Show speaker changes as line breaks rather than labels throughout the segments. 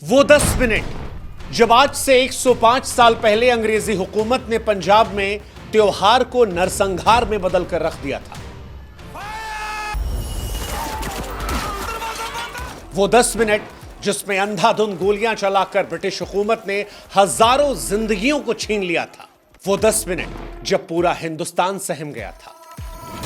वो 10 मिनट जब आज से 105 साल पहले अंग्रेजी हुकूमत ने पंजाब में त्योहार को नरसंहार में बदल कर रख दिया था। वो 10 मिनट जिसमें अंधाधुंध गोलियां चलाकर ब्रिटिश हुकूमत ने हजारों जिंदगियों को छीन लिया था। वो 10 मिनट जब पूरा हिंदुस्तान सहम गया था,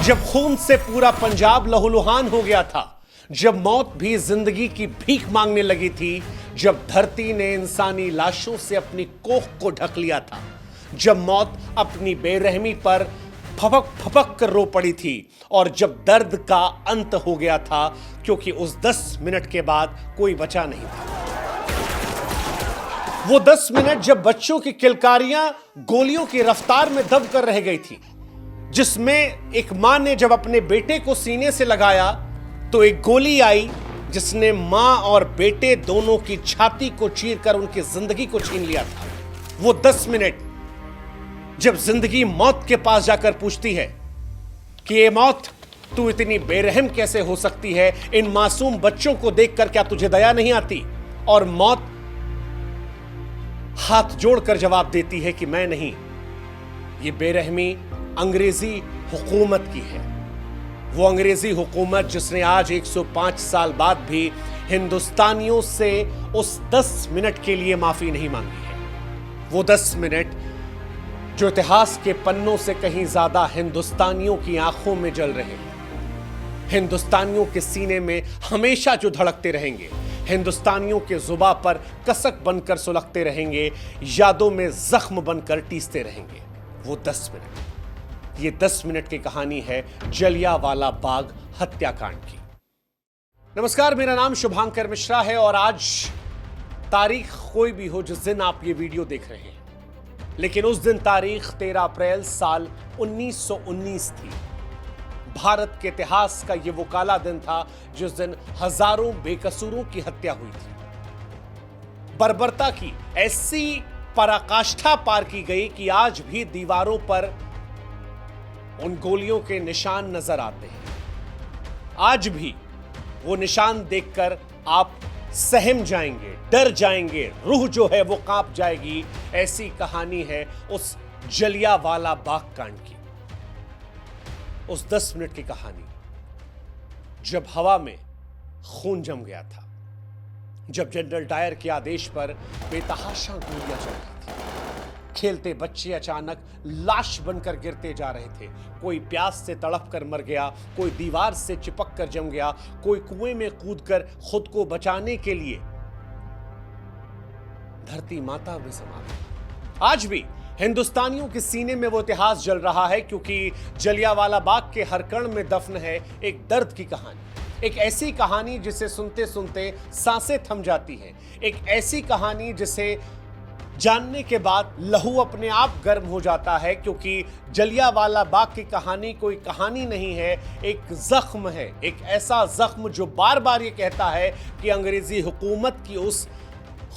जब खून से पूरा पंजाब लहूलुहान हो गया था, जब मौत भी जिंदगी की भीख मांगने लगी थी, जब धरती ने इंसानी लाशों से अपनी कोख को ढक लिया था, जब मौत अपनी बेरहमी पर फपक फपक कर रो पड़ी थी और जब दर्द का अंत हो गया था, क्योंकि उस 10 मिनट के बाद कोई बचा नहीं था। वो 10 मिनट जब बच्चों की किलकारियां गोलियों की रफ्तार में दब कर रह गई थी, जिसमें एक मां ने जब अपने बेटे को सीने से लगाया तो एक गोली आई जिसने मां और बेटे दोनों की छाती को चीरकर उनकी जिंदगी को छीन लिया था। वो 10 मिनट जब जिंदगी मौत के पास जाकर पूछती है कि ये मौत, तू इतनी बेरहम कैसे हो सकती है? इन मासूम बच्चों को देखकर क्या तुझे दया नहीं आती? और मौत हाथ जोड़कर जवाब देती है कि मैं नहीं, ये बेरहमी अंग्रेजी हुकूमत की है। वो अंग्रेजी हुकूमत जिसने आज 105 साल बाद भी हिंदुस्तानियों से उस 10 मिनट के लिए माफी नहीं मांगी है। वो 10 मिनट जो इतिहास के पन्नों से कहीं ज्यादा हिंदुस्तानियों की आंखों में जल रहे हैं, हिंदुस्तानियों के सीने में हमेशा जो धड़कते रहेंगे, हिंदुस्तानियों के जुबां पर कसक बनकर सुलगते रहेंगे, यादों में जख्म बनकर टीसते रहेंगे। वो 10 मिनट, ये 10 मिनट की कहानी है जलियांवाला बाग हत्याकांड की। नमस्कार, मेरा नाम शुभांकर मिश्रा है और आज तारीख कोई भी हो जिस दिन आप ये वीडियो देख रहे हैं, लेकिन उस दिन तारीख 13 अप्रैल साल 1919 थी। भारत के इतिहास का ये वो काला दिन था जिस दिन हजारों बेकसूरों की हत्या हुई थी। बर्बरता की ऐसी पराकाष्ठा पार की गई कि आज भी दीवारों पर उन गोलियों के निशान नजर आते हैं। आज भी वो निशान देखकर आप सहम जाएंगे, डर जाएंगे, रूह जो है वो कांप जाएगी। ऐसी कहानी है उस जलियांवाला बाग कांड की, उस 10 मिनट की कहानी जब हवा में खून जम गया था, जब जनरल डायर के आदेश पर बेतहाशा गोलियां चल रही थी। खेलते बच्चे अचानक लाश बनकर गिरते जा रहे थे। कोई प्यास से तड़प कर मर गया, कोई दीवार से चिपक कर जम गया, कोई कुएं में कूदकर खुद को बचाने के लिए धरती माता में समा गई। आज भी हिंदुस्तानियों के सीने में वो इतिहास जल रहा है, क्योंकि जलियांवाला बाग के हर कण में दफन है एक दर्द की कहानी, एक ऐसी कहानी जिसे सुनते सुनते सांसें थम जाती हैं, एक ऐसी कहानी जिसे जानने के बाद लहू अपने आप गर्म हो जाता है, क्योंकि जलियांवाला बाग की कहानी कोई कहानी नहीं है, एक जख्म है, एक ऐसा जख्म जो बार बार ये कहता है कि अंग्रेजी हुकूमत की उस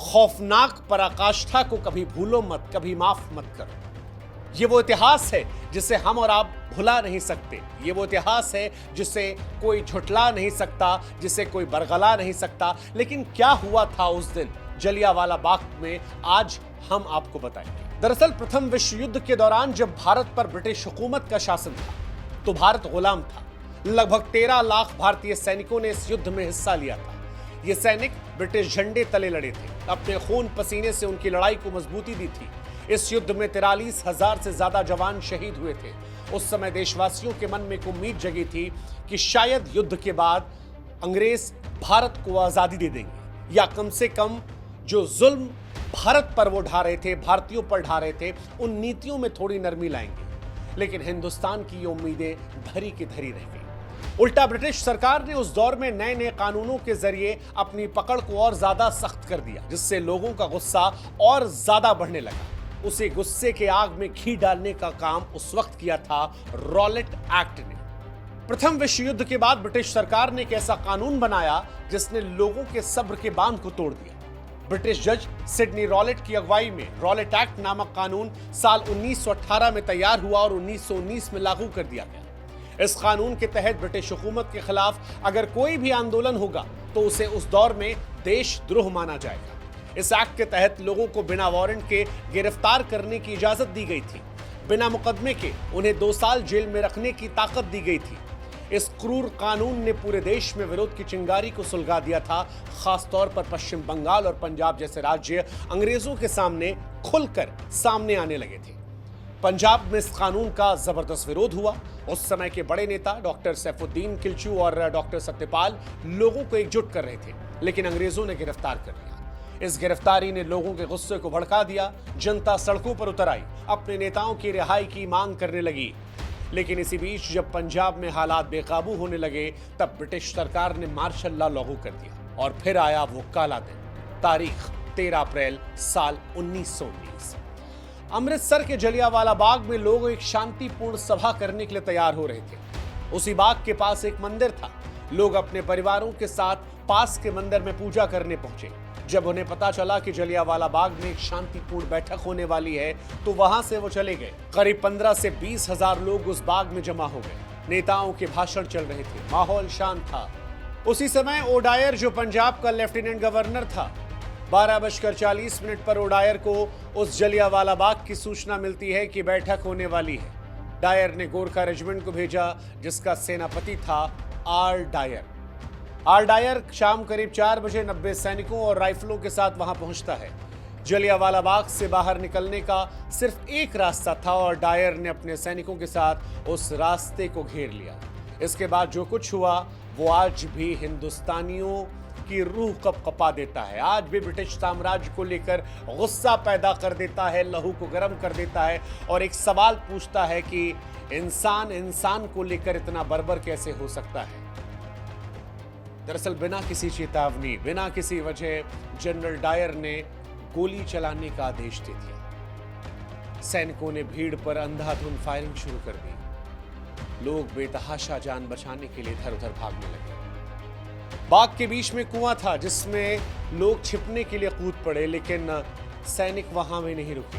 खौफनाक पराकाष्ठा को कभी भूलो मत, कभी माफ मत करो। ये वो इतिहास है जिसे हम और आप भुला नहीं सकते। ये वो इतिहास है जिसे कोई झुठला नहीं सकता, जिसे कोई बरगला नहीं सकता। लेकिन क्या हुआ था उस दिन जलियांवाला बाग में, आज हम आपको बताएंगे। दरअसल प्रथम विश्व युद्ध के दौरान जब भारत पर ब्रिटिश हुकूमत का शासन था तो भारत गुलाम था। लगभग 13 लाख भारतीय सैनिकों ने इस युद्ध में हिस्सा लिया था। ये सैनिक ब्रिटिश झंडे तले लड़े थे, अपने खून पसीने से उनकी लड़ाई को मजबूती दी थी। इस युद्ध में 43,000 से ज्यादा जवान शहीद हुए थे। उस समय देशवासियों के मन में एक उम्मीद जगी थी कि शायद युद्ध के बाद अंग्रेज भारत को आजादी दे देंगे, या कम से कम जो जुल्म भारत पर वो ढा रहे थे, भारतीयों पर ढा रहे थे, उन नीतियों में थोड़ी नरमी लाएंगे। लेकिन हिंदुस्तान की ये उम्मीदें धरी की धरी रह गई। उल्टा ब्रिटिश सरकार ने उस दौर में नए नए कानूनों के जरिए अपनी पकड़ को और ज्यादा सख्त कर दिया, जिससे लोगों का गुस्सा और ज्यादा बढ़ने लगा। उसे गुस्से के आग में घी डालने का काम उस वक्त किया था रॉलेट एक्ट ने। प्रथम विश्व युद्ध के बाद ब्रिटिश सरकार ने एक ऐसा कानून बनाया जिसने लोगों के सब्र के बांध को तोड़ दिया। ब्रिटिश जज सिडनी रॉलेट की अगुवाई में रॉलेट एक्ट नामक कानून साल 1918 में तैयार हुआ और 1919 में लागू कर दिया गया। इस कानून के तहत ब्रिटिश हुकूमत के खिलाफ अगर कोई भी आंदोलन होगा तो उसे उस दौर में देशद्रोह माना जाएगा। इस एक्ट के तहत लोगों को बिना वारंट के गिरफ्तार करने की इजाजत दी गई थी। बिना मुकदमे के उन्हें 2 साल जेल में रखने की ताकत दी गई थी। इस क्रूर कानून ने पूरे देश में विरोध की चिंगारी को सुलगा दिया था। खासतौर पर पश्चिम बंगाल और पंजाब जैसे राज्य अंग्रेजों के सामने खुलकर सामने आने लगे थे। पंजाब में इस कानून का जबरदस्त विरोध हुआ। उस समय के बड़े नेता डॉक्टर सैफुद्दीन किल्चू और डॉक्टर सत्यपाल लोगों को एकजुट कर रहे थे, लेकिन अंग्रेजों ने गिरफ्तार कर लिया। इस गिरफ्तारी ने लोगों के गुस्से को भड़का दिया। जनता सड़कों पर उतर आई, अपने नेताओं की रिहाई की मांग करने लगी। लेकिन इसी बीच जब पंजाब में हालात बेकाबू होने लगे, तब ब्रिटिश सरकार ने मार्शल लॉ लागू कर दिया और फिर आया वो काला दिन। तारीख 13 अप्रैल साल 1919। अमृतसर के जलियांवाला बाग में लोग एक शांतिपूर्ण सभा करने के लिए तैयार हो रहे थे। उसी बाग के पास एक मंदिर था। लोग अपने परिवारों के साथ पास के मंदिर में पूजा करने पहुंचे। जब उन्हें पता चला कि जलियांवाला बाग में एक शांतिपूर्ण बैठक होने वाली है, तो वहां से वो चले गए। करीब 15 से 20 हजार लोग उस बाग में जमा हो गए। नेताओं के भाषण चल रहे थे, माहौल शांत था। उसी समय ओडायर, जो पंजाब का लेफ्टिनेंट गवर्नर था, 12:40 पर ओडायर को उस जलियांवाला बाग की सूचना मिलती है कि बैठक होने वाली है। डायर ने गोरखा रेजिमेंट को भेजा, जिसका सेनापति था आर डायर। आर डायर शाम करीब 4 बजे 90 सैनिकों और राइफलों के साथ वहां पहुंचता है। जलियांवाला बाग से बाहर निकलने का सिर्फ एक रास्ता था और डायर ने अपने सैनिकों के साथ उस रास्ते को घेर लिया। इसके बाद जो कुछ हुआ वो आज भी हिंदुस्तानियों की रूह कपकपा देता है। आज भी ब्रिटिश साम्राज्य को लेकर गुस्सा पैदा कर देता है, लहू को गर्म कर देता है और एक सवाल पूछता है कि इंसान इंसान को लेकर इतना बर्बर कैसे हो सकता है। दरअसल बिना किसी चेतावनी, बिना किसी वजह जनरल डायर ने गोली चलाने का आदेश दे दिया। सैनिकों ने भीड़ पर अंधाधुंध फायरिंग शुरू कर दी। लोग बेतहाशा जान बचाने के लिए इधर उधर भागने लगे। बाग के बीच में कुआं था, जिसमें लोग छिपने के लिए कूद पड़े, लेकिन सैनिक वहां में नहीं रुके।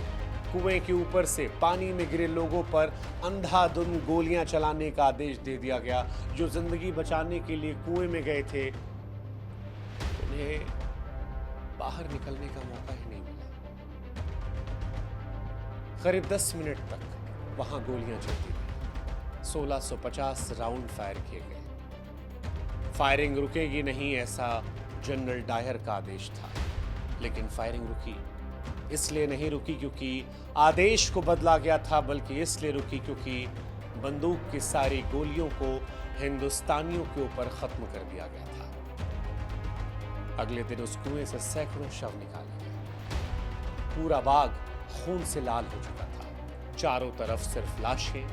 कुएं के ऊपर से पानी में गिरे लोगों पर अंधाधुंध गोलियां चलाने का आदेश दे दिया गया। जो जिंदगी बचाने के लिए कुएं में गए थे, उन्हें बाहर निकलने का मौका ही नहीं मिला। करीब 10 मिनट तक वहां गोलियां चलती रही। 1650 राउंड फायर किए गए। फायरिंग रुकेगी नहीं, ऐसा जनरल डायर का आदेश था। लेकिन फायरिंग रुकी। इसलिए नहीं रुकी क्योंकि आदेश को बदला गया था, बल्कि इसलिए रुकी क्योंकि बंदूक की सारी गोलियों को हिंदुस्तानियों के ऊपर खत्म कर दिया गया था। अगले दिन उस कुएं से सैकड़ों शव निकाले गए। पूरा बाग खून से लाल हो चुका था। चारों तरफ सिर्फ लाशें,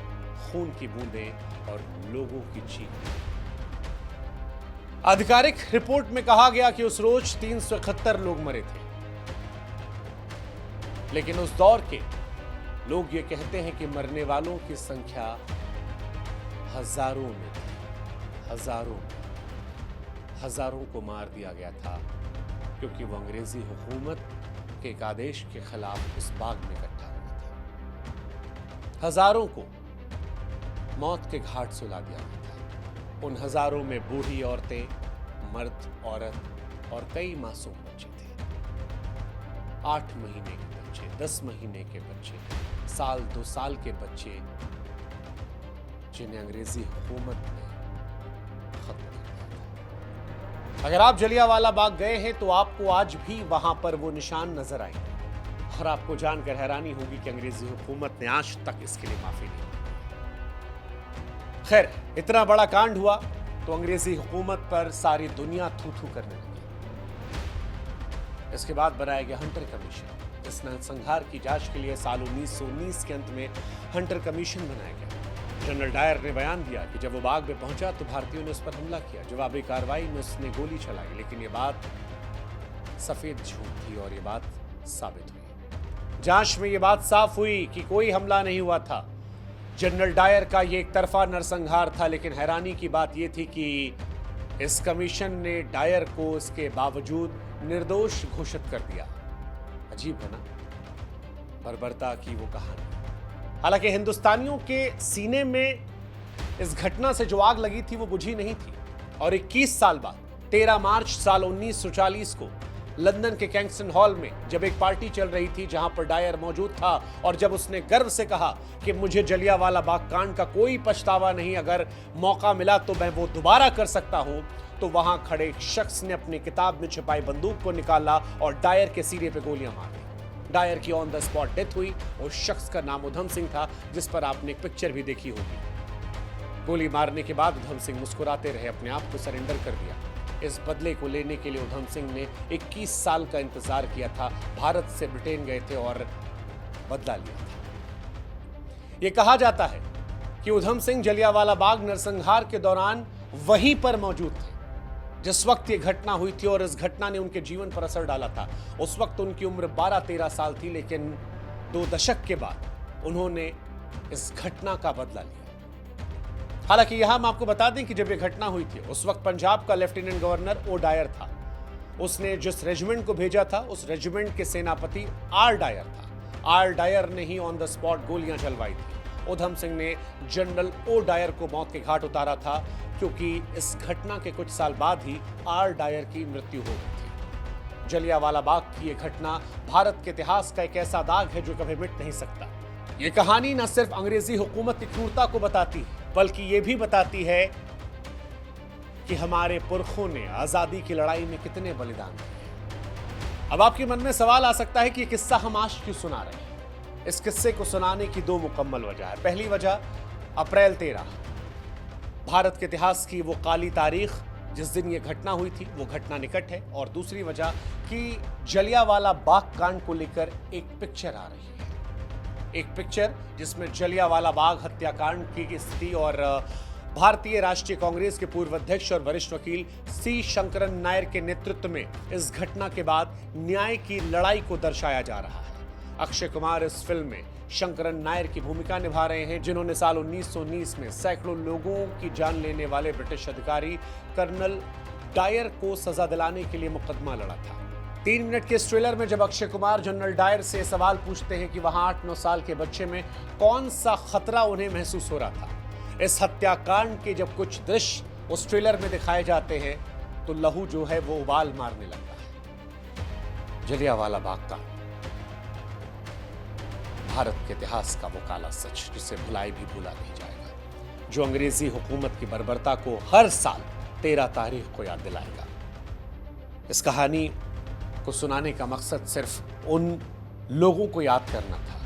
खून की बूंदें और लोगों की चीख। आधिकारिक रिपोर्ट में कहा गया कि उस रोज 371 लोग मरे थे। लेकिन उस दौर के लोग ये कहते हैं कि मरने वालों की संख्या हजारों में थी। हजारों को मार दिया गया था, क्योंकि वो अंग्रेजी हुकूमत के एक आदेश के खिलाफ उस बाग में इकट्ठा हुआ था। हजारों को मौत के घाट सुला दिया गया था। उन हजारों में बूढ़ी औरतें, मर्द, औरत और कई मासूम बच्चे थे। 8 महीने के बच्चे, 10 महीने के बच्चे, साल 2 साल के बच्चे, जिन्हें अंग्रेजी हुकूमत ने खत्म कर दिया था। अगर आप जलियांवाला बाग गए हैं तो आपको आज भी वहां पर वो निशान नजर आएंगे और आपको जानकर हैरानी होगी कि अंग्रेजी हुकूमत ने आज तक इसके लिए माफी नहीं। खैर, इतना बड़ा कांड हुआ तो अंग्रेजी हुकूमत पर सारी दुनिया थू थू करने लगी। इसके बाद बनाया गया हंटर कमीशन। इस नरसंहार की जांच के लिए साल 1919 के अंत में हंटर कमीशन बनाया गया। जनरल डायर ने बयान दिया कि जब वो बाग में पहुंचा तो भारतीयों ने उस पर हमला किया। जवाबी कार्रवाई में उसने गोली चलाई, लेकिन ये बात सफेद झूठ थी और ये बात साबित हुई। जांच में ये बात साफ हुई कि कोई हमला नहीं हुआ था। जनरल डायर का ये एक तरफा नरसंहार था। लेकिन हैरानी की बात यह थी कि इस कमीशन ने डायर को इसके बावजूद निर्दोष घोषित कर दिया। अजीब है ना, बर्बरता की वो कहानी। हालांकि हिंदुस्तानियों के सीने में इस घटना से जो आग लगी थी वो बुझी नहीं थी और 21 साल बाद 13 मार्च साल 1940 को लंदन के कैंगस्टन हॉल में जब एक पार्टी चल रही थी जहां पर डायर मौजूद था और जब उसने गर्व से कहा कि मुझे जलियांवाला बाग कांड का कोई पछतावा नहीं, अगर मौका मिला तो मैं वो दोबारा कर सकता हूं, तो वहां खड़े एक शख्स ने अपनी किताब में छिपाई बंदूक को निकाला और डायर के सीने पे गोलियां मार दी। डायर की ऑन द स्पॉट डेथ हुई। उस शख्स का नाम उधम सिंह था, जिस पर आपने एक पिक्चर भी देखी होगी। गोली मारने के बाद उधम सिंह मुस्कुराते रहे, अपने आप को सरेंडर कर दिया। इस बदले को लेने के लिए उधम सिंह ने 21 साल का इंतजार किया था। भारत से ब्रिटेन गए थे और बदला लिया था। यह कहा जाता है कि उधम सिंह जलियांवाला बाग नरसंहार के दौरान वहीं पर मौजूद थे जिस वक्त यह घटना हुई थी और इस घटना ने उनके जीवन पर असर डाला था। उस वक्त उनकी उम्र 12-13 साल थी, लेकिन 2 दशक के बाद उन्होंने इस घटना का बदला लिया। हालांकि यहां हम आपको बता दें कि जब यह घटना हुई थी उस वक्त पंजाब का लेफ्टिनेंट गवर्नर ओ डायर था। उसने जिस रेजिमेंट को भेजा था उस रेजिमेंट के सेनापति आर डायर था। आर डायर ने ही ऑन द स्पॉट गोलियां चलवाई थी। उधम सिंह ने जनरल ओ डायर को मौत के घाट उतारा था, क्योंकि इस घटना के कुछ साल बाद ही आर डायर की मृत्यु हो गई थी। जलियांवाला बाग की यह घटना भारत के इतिहास का एक ऐसा दाग है जो कभी मिट नहीं सकता। यह कहानी न सिर्फ अंग्रेजी हुकूमत की क्रूरता को बताती है, बल्कि यह भी बताती है कि हमारे पुरखों ने आजादी की लड़ाई में कितने बलिदान दिए। अब आपके मन में सवाल आ सकता है कि यह किस्सा हम आज क्यों सुना रहे हैं। इस किस्से को सुनाने की 2 मुकम्मल वजह है। पहली वजह अप्रैल 13, भारत के इतिहास की वो काली तारीख जिस दिन ये घटना हुई थी, वो घटना निकट है। और दूसरी वजह कि जलियांवाला बाग कांड को लेकर एक पिक्चर आ रही है, एक पिक्चर जिसमें जलियांवाला बाग हत्याकांड की स्थिति और भारतीय राष्ट्रीय कांग्रेस के पूर्व अध्यक्ष और वरिष्ठ वकील सी शंकरन नायर के नेतृत्व में इस घटना के बाद न्याय की लड़ाई को दर्शाया जा रहा है। अक्षय कुमार इस फिल्म में शंकरन नायर की भूमिका निभा रहे हैं, जिन्होंने साल 1919 में सैकड़ों लोगों की जान लेने वाले ब्रिटिश अधिकारी कर्नल डायर को सजा दिलाने के लिए मुकदमा लड़ा था। 3 मिनट के इस ट्रेलर में जब अक्षय कुमार जनरल डायर से सवाल पूछते हैं कि वहां 8-9 साल के बच्चे में कौन सा खतरा उन्हें महसूस हो रहा था, इस हत्याकांड के जब कुछ दृश्य उस ट्रेलर में दिखाए जाते हैं तो लहू जो है वो उबाल मारने लगता है। जलियांवाला बाग का भारत के इतिहास का वो काला सच जिसे भुलाए भी भूला नहीं जाएगा, जो अंग्रेजी हुकूमत की बर्बरता को हर साल 13 तारीख को याद दिलाएगा। इस कहानी को सुनाने का मकसद सिर्फ उन लोगों को याद करना था,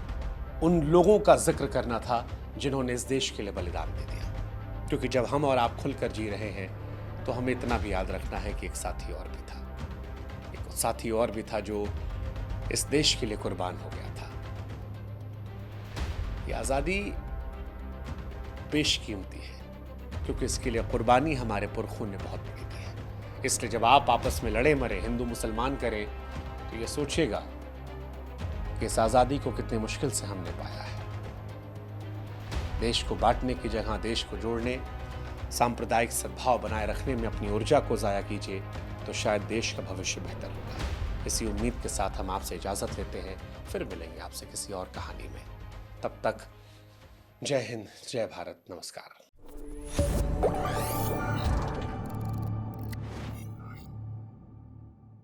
उन लोगों का जिक्र करना था जिन्होंने इस देश के लिए बलिदान दे दिया। क्योंकि जब हम और आप खुलकर जी रहे हैं तो हमें इतना भी याद रखना है कि एक साथी और भी था, एक साथी और भी था जो इस देश के लिए कुर्बान हो गया था। ये आज़ादी बेशकीमती है क्योंकि इसके लिए कुर्बानी हमारे पुरखों ने बहुत बड़ी दी है। इसलिए जब आप आपस में लड़े मरे, हिंदू मुसलमान करें, तो ये सोचिएगा कि इस आज़ादी को कितने मुश्किल से हमने पाया है। देश को बांटने की जगह देश को जोड़ने, सांप्रदायिक सद्भाव बनाए रखने में अपनी ऊर्जा को ज़ाया कीजिए तो शायद देश का भविष्य बेहतर होगा। इसी उम्मीद के साथ हम आपसे इजाज़त लेते हैं, फिर मिलेंगे आपसे किसी और कहानी में। तब तक जय हिंद, जय भारत, नमस्कार।